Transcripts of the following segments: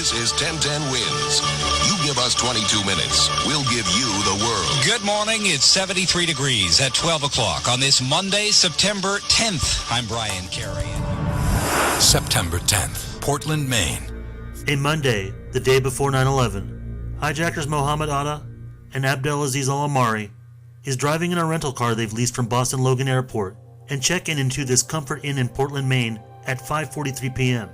This is 1010 Wins. You give us 22 minutes, we'll give you the world. Good morning. It's 73 degrees at 12 o'clock on this Monday, September 10th. I'm Brian Carey. September 10th, Portland, Maine. A Monday, the day before 9/11. Hijackers Mohamed Atta and Abdelaziz Al-Amari is driving in a rental car they've leased from Boston Logan Airport and check into this Comfort Inn in Portland, Maine at 5:43 p.m.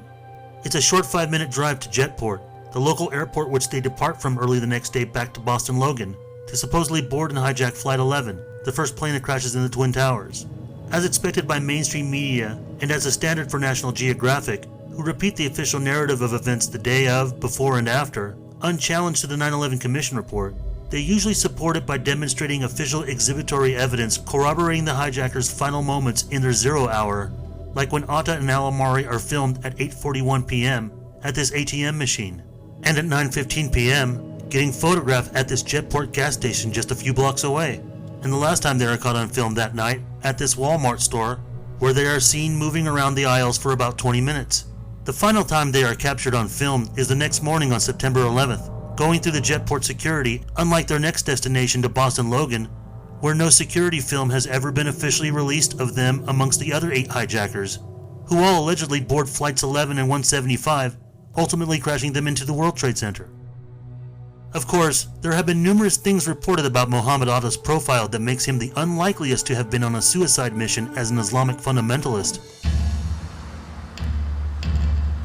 It's a short 5-minute drive to Jetport, the local airport which they depart from early the next day back to Boston Logan to supposedly board and hijack Flight 11, the first plane that crashes in the Twin Towers. As expected by mainstream media and as a standard for National Geographic, who repeat the official narrative of events the day of, before, and after, unchallenged to the 9/11 Commission report, they usually support it by demonstrating official exhibitory evidence corroborating the hijackers' final moments in their 0 hour, like when Atta and Al-Amari are filmed at 8:41 p.m. at this ATM machine, and at 9:15 p.m. getting photographed at this Jetport gas station just a few blocks away, and the last time they are caught on film that night at this Walmart store, where they are seen moving around the aisles for about 20 minutes. The final time they are captured on film is the next morning on September 11th, going through the Jetport security, unlike their next destination to Boston Logan, where no security film has ever been officially released of them amongst the other 8 hijackers, who all allegedly board Flights 11 and 175, ultimately crashing them into the World Trade Center. Of course, there have been numerous things reported about Mohamed Atta's profile that makes him the unlikeliest to have been on a suicide mission as an Islamic fundamentalist,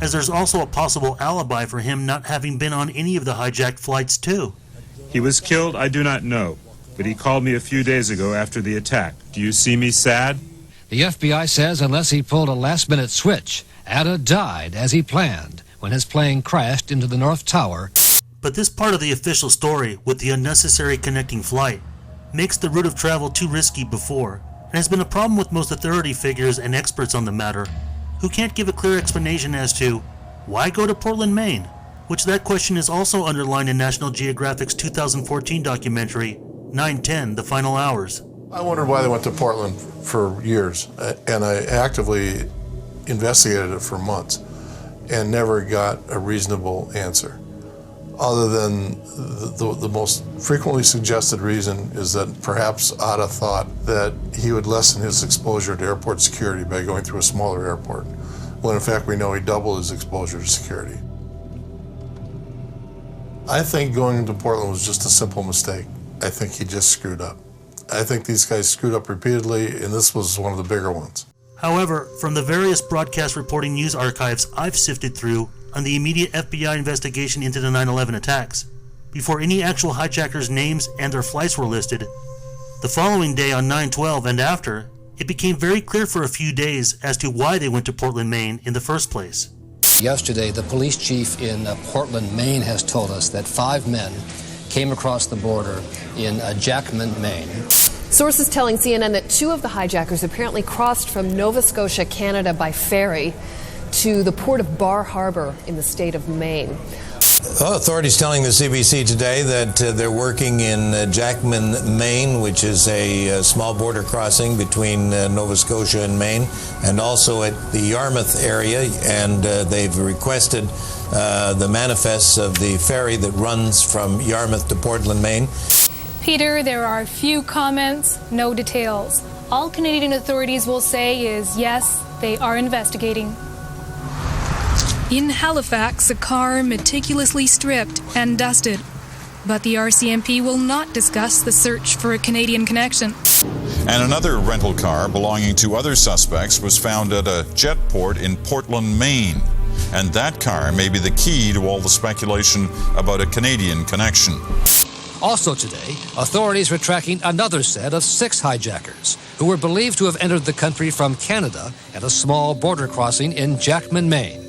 as there's also a possible alibi for him not having been on any of the hijacked flights too. He was killed, I do not know, but he called me a few days ago after the attack. Do you see me sad? The FBI says unless he pulled a last-minute switch, Atta died as he planned when his plane crashed into the North Tower. But this part of the official story, with the unnecessary connecting flight, makes the route of travel too risky before, and has been a problem with most authority figures and experts on the matter, who can't give a clear explanation as to why go to Portland, Maine, which that question is also underlined in National Geographic's 2014 documentary, 9/10, The Final Hours. I wondered why they went to Portland for years, and I actively investigated it for months and never got a reasonable answer, other than the most frequently suggested reason is that perhaps Atta thought that he would lessen his exposure to airport security by going through a smaller airport, when in fact we know he doubled his exposure to security. I think going into Portland was just a simple mistake. I think he just screwed up. I think these guys screwed up repeatedly, and this was one of the bigger ones. However, from the various broadcast reporting news archives I've sifted through on the immediate FBI investigation into the 9/11 attacks, before any actual hijackers' names and their flights were listed, the following day on 9/12 and after, it became very clear for a few days as to why they went to Portland, Maine in the first place. Yesterday, the police chief in Portland, Maine has told us that 5 men came across the border in Jackman, Maine. Sources telling CNN that 2 of the hijackers apparently crossed from Nova Scotia, Canada by ferry to the port of Bar Harbor in the state of Maine. Authorities telling the CBC today that they're working in Jackman, Maine, which is a small border crossing between Nova Scotia and Maine, and also at the Yarmouth area, and they've requested the manifests of the ferry that runs from Yarmouth to Portland, Maine. Peter, there are few comments, no details. All Canadian authorities will say is yes, they are investigating. In Halifax, a car meticulously stripped and dusted. But the RCMP will not discuss the search for a Canadian connection. And another rental car belonging to other suspects was found at a Jetport in Portland, Maine. And that car may be the key to all the speculation about a Canadian connection. Also today, authorities were tracking another set of 6 hijackers who were believed to have entered the country from Canada at a small border crossing in Jackman, Maine.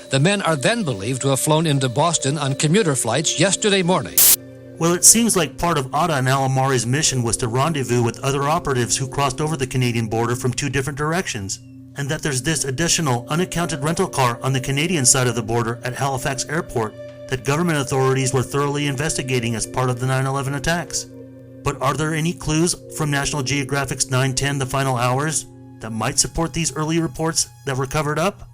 The men are then believed to have flown into Boston on commuter flights yesterday morning. Well, it seems like part of Atta and Al-Amari's mission was to rendezvous with other operatives who crossed over the Canadian border from 2 different directions, and that there's this additional unaccounted rental car on the Canadian side of the border at Halifax Airport that government authorities were thoroughly investigating as part of the 9/11 attacks. But are there any clues from National Geographic's 9/10 The Final Hours that might support these early reports that were covered up?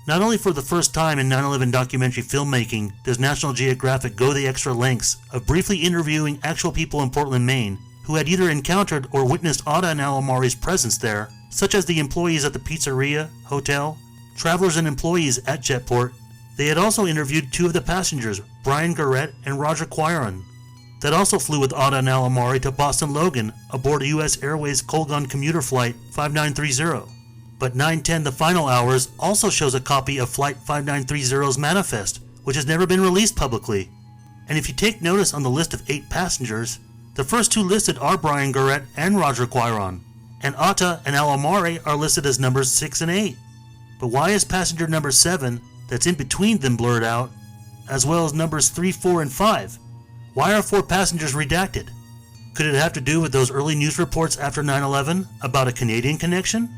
Not only for the first time in 9/11 documentary filmmaking does National Geographic go the extra lengths of briefly interviewing actual people in Portland, Maine, who had either encountered or witnessed Atta and Alamari's presence there, such as the employees at the pizzeria, hotel, travelers and employees at Jetport. They had also interviewed two of the passengers, Brian Garrett and Roger Quiron, that also flew with Atta and Alamari to Boston Logan aboard U.S. Airways Colgan commuter flight 5930. But 9:10, the final hours, also shows a copy of Flight 5930's manifest, which has never been released publicly. And if you take notice on the list of 8 passengers, the first two listed are Brian Garrett and Roger Quiron, and Atta and Alamari are listed as numbers 6 and 8. But why is passenger number 7, that's in between them, blurred out, as well as numbers 3, 4, and 5? Why are 4 passengers redacted? Could it have to do with those early news reports after 9/11 about a Canadian connection?